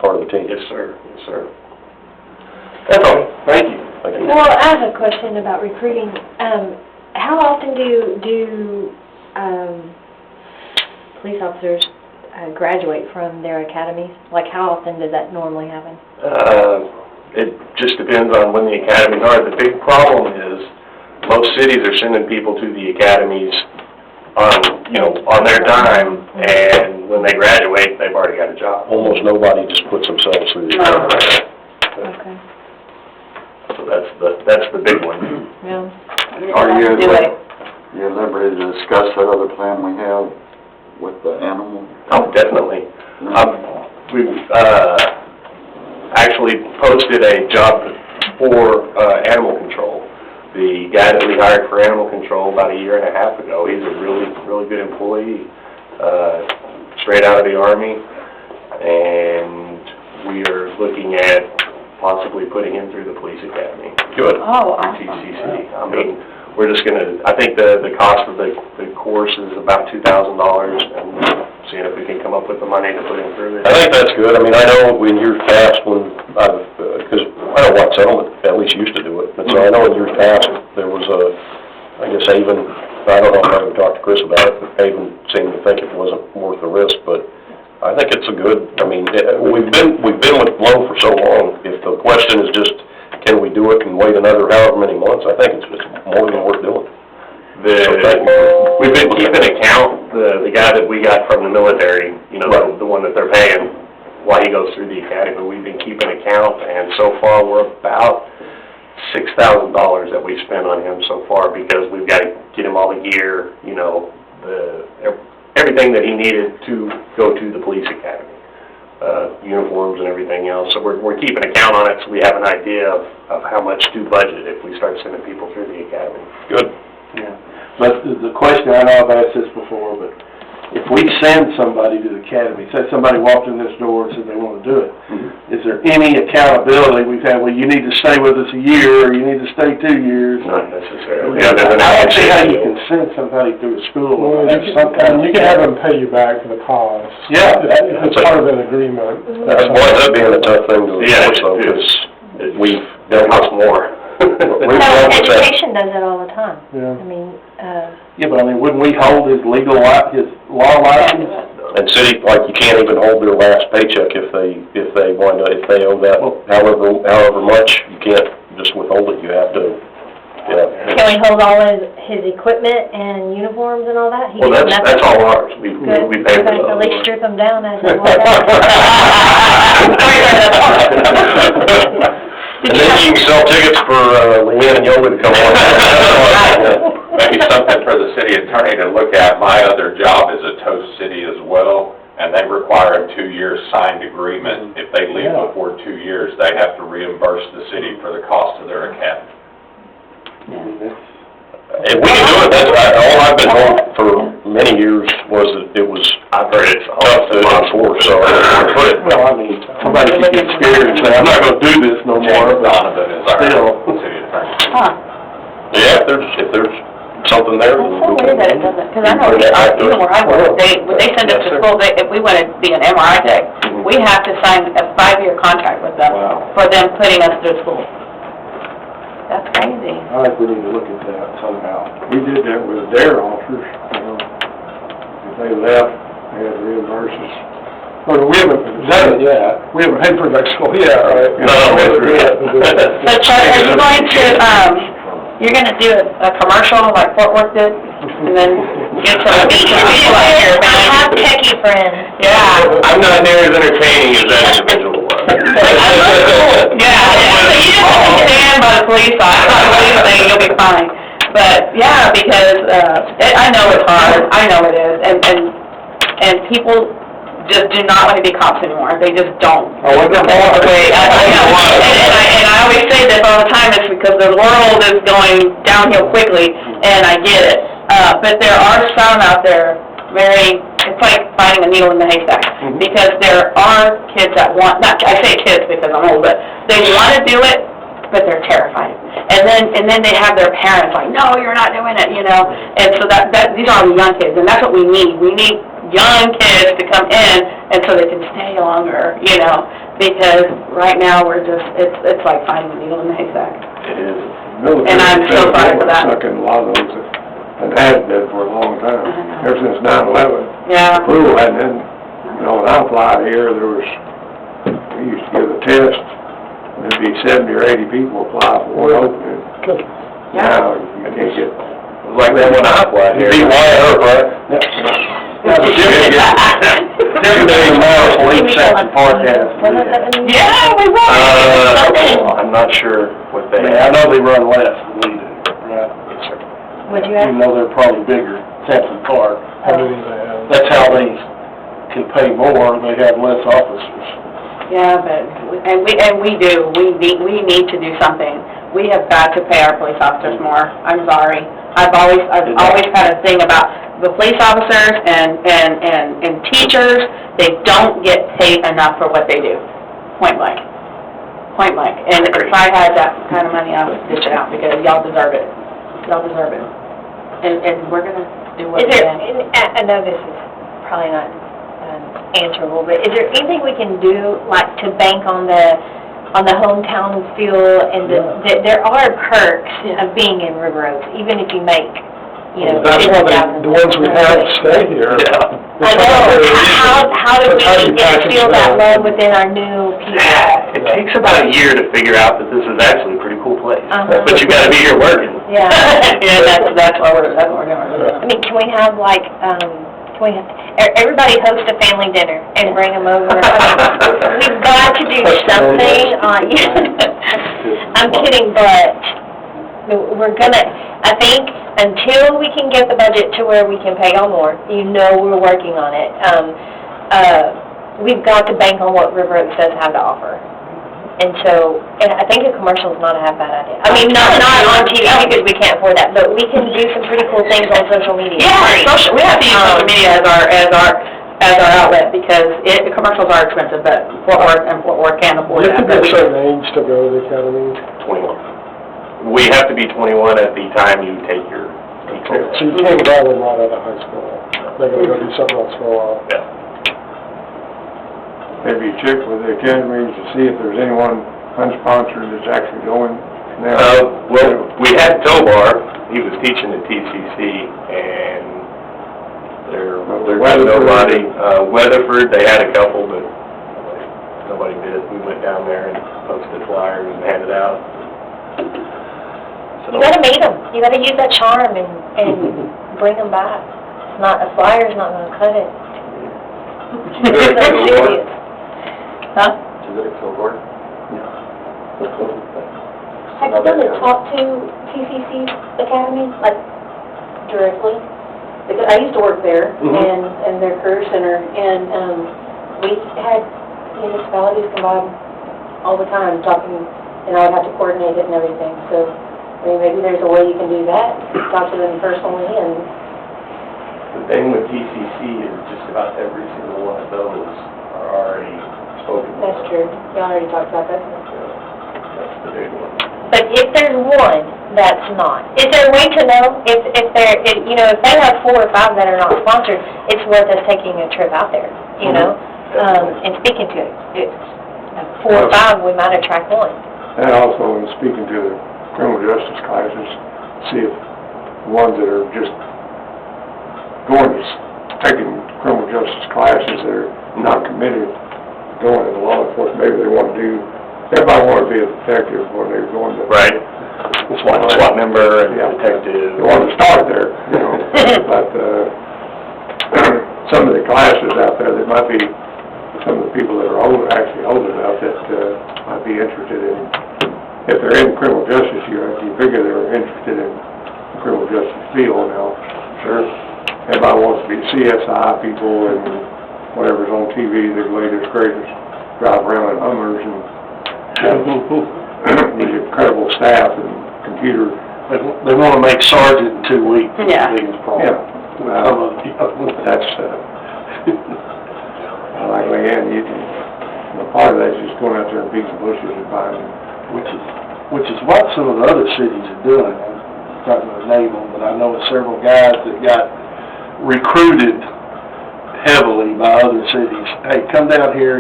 part of the team. Yes, sir. Yes, sir. That's all. Thank you. Thank you. Well, I have a question about recruiting. How often do police officers graduate from their academies? Like, how often does that normally happen? It just depends on when the academies are. The big problem is most cities are sending people to the academies on their dime, and when they graduate, they've already got a job. Almost nobody just puts themselves through the academy. Okay. So that's the big one. Yeah. Are you at liberty to discuss that other plan we have with the animal? Oh, definitely. We've actually posted a job for animal control. The guy that we hired for animal control about 1.5 years ago, he's a really good employee, straight out of the Army, and we are looking at possibly putting him through the police academy. Good. Oh, awesome. TCC. I mean, we're just gonna, I think the cost of the course is about $2,000, and seeing if we can come up with the money to put him through it. I think that's good. I mean, I know in years past when because I know White Settlement at least used to do it, and so I know in years past there was I guess Avon, I don't know if I ever talked to Chris about it, but Avon seemed to think it wasn't worth the risk, but I think it's a good, I mean, we've been with Lowe for so long. If the question is just, can we do it and wait another however many months, I think it's more than worth doing. We've been keeping account, the guy that we got from the military, the one that they're paying while he goes through the academy, we've been keeping account, and so far we're about $6,000 that we spent on him so far, because we've got to get him all the gear, everything that he needed to go to the police academy, uniforms and everything else. So we're keeping account on it, so we have an idea of how much to budget if we start sending people through the academy. Good. Yeah, but the question, I know I've asked this before, but if we send somebody to the academy, say somebody walked in this door and said they want to do it, is there any accountability we've had, well, you need to stay with us 1 year, or you need to stay 2 years? Not necessarily. I don't see how you can send somebody through a school. Well, you can have them pay you back for the cost. Yeah. It's part of an agreement. That winds up being a tough thing to enforce, though, because we've dealt with more. Education does it all the time. Yeah. I mean, Yeah, but I mean, wouldn't we hold his his law license? And city, like, you can't even hold their last paycheck if they owe that, however much, you can't just withhold it, you have to, can we hold all his equipment and uniforms and all that? He Well, gets that's nothing? all ours. We pay for Okay, those. at least strip them down as they walk out. and then you can sell tickets for Leanne and Yoga to come on. Maybe something for the city attorney to look at. My other job is a toast city as well, and they require a 2-year signed agreement. If they leave before 2 years, they have to reimburse the city for the cost of their academy. If we can do it, all I've been told for many years was that it was I've heard it's tough to enforce, so I put it. Well, I mean, somebody could get scared and say, I'm not gonna do this no more, James but Donovan is our still. city attorney. Yeah, if there's something there. That's so weird that it doesn't, because I know, even where I work, when they send us to school, if we want to be an MRI tech, we have to sign a 5-year contract with them for them putting us through school. That's crazy. I think we need to look at that somehow. We did that with their officers, If they left, they had to reimburse us. Well, we haven't done it yet. We haven't paid for that school yet, right? No, So Charlie, are you going to, you're going to do a commercial like Fort Worth did? And then get some people out here, I have man? techie friends. Yeah. I'm not near as entertaining as that individual was. Yeah, so you just have to stand by the police thing, you'll be fine. But, yeah, because, I know it's hard, I know it is, and people just do not want to be cops anymore, they just don't. Oh, what the hell? And I always say this all the time, it's because the world is going downhill quickly, and I get it. But there are some out there it's like finding a needle in the haystack, because there are kids that I say kids because I'm old, but they want to do it, but they're terrified. And then they have their parents like, no, you're not doing it, And so these are the young kids, and that's what we need. We need young kids to come in, and so they can stay longer, because right now, we're just, it's like finding a needle in a haystack. It is. And I'm so sorry for that. Sucking a lot of those, and has been for a long time, ever since 9/11. Yeah. Approval hadn't been, you know, when I applied here, there was, we used to give a test, and there'd be 70 or 80 people apply for one opening. Now, you can't get, It was like that when I applied here. Be wide open, right? Typically, the amount of police Sampson Park has. Yeah, we will. I'm not sure what they I have. know they run less than we do, right? Would you ask? Even though they're probably bigger, Sampson Park. how many they have. That's how they can pay more, they have less officers. Yeah, but, we do, we need to do something. We have got to pay our police officers more, I'm sorry. I've always had a thing about the police officers and teachers, they don't get paid enough for what they do, point blank. Point blank. And if I had that kind of money, I would dish it out, because y'all deserve it. Y'all deserve it. And we're gonna do what we Is there, can. I know this is probably not answerable, but is there anything we can do, like, to bank on the hometown feel, and there are perks of being in River Oaks, even if you make, you know, That's why $50,000. the ones we have stay here. I know, how do we get to feel that love within our new people? It takes about a year to figure out that this is actually a pretty cool place. Uh-huh. But you gotta be here working. Yeah. Yeah, that's what we're doing. I mean, can we have, like, everybody host a family dinner and bring them over? I mean, we've got to do something on, I'm kidding, but we're gonna, I think, until we can get the budget to where we can pay y'all more, you know we're working on it, we've got to bank on what River Oaks does have to offer. And so, and I think a commercial is not a half bad idea. I mean, not on TV, because we can't afford that, but we can do some pretty cool things on social media. Yeah, we have to use social media as our outlet, because commercials are expensive, but Fort Worth can't afford You that. have to be a certain age to go to the academy. 21. We have to be 21 at the time you take your teacher. So you can't grab them right out of high school. They're gonna go do something else for a while. Yeah. Maybe check with the academies to see if there's anyone unsponsored that's actually going now. Well, we had Tobar, he was teaching at TCC, and there's nobody. Weatherford, they had a couple, but nobody did. We went down there and posted flyers and handed out. You gotta meet them, you gotta use that charm and bring them back. A flyer's not gonna cut it. I'm serious. Huh? Have you done a talk to TCC Academy, like, directly? Because I used to work there, and their career center, and, we had municipalities come by all the time talking, and I would have to coordinate it and everything, so, I mean, maybe there's a way you can do that, talk to them personally, and... The thing with TCC is just about every single one of those are already spoken for. That's true, you already talked about that. That's the big one. But if there's one that's not, is there a way to know if you know, if they have 4 or 5 that are not sponsored, it's worth us taking a trip out there, you know, and speaking to it. 4 or 5, we might attract one. And also, in speaking to the criminal justice classes, see if the ones that are just going to, taking criminal justice classes that are not committed to going into law enforcement, maybe they want to do, everybody wanted to be a detective when they were going to. Right. SWAT member and detective. They wanted to start there, you know, but, some of the classes out there, there might be some of the people that are actually old enough that, might be interested in, if they're in criminal justice, you figure they're interested in the criminal justice field now. Sure. Everybody wants to be CSI people and whatever's on TV, the latest, greatest, drive around in Hummers and these incredible staff and computer. They want to make sergeant in 2 weeks. Yeah. Yeah. That's, like Leanne, part of that's just going out there and beating bushes and finding. Which is what some of the other cities are doing. I'm not going to name them, but I know of several guys that got recruited heavily by other cities. Hey, come down here.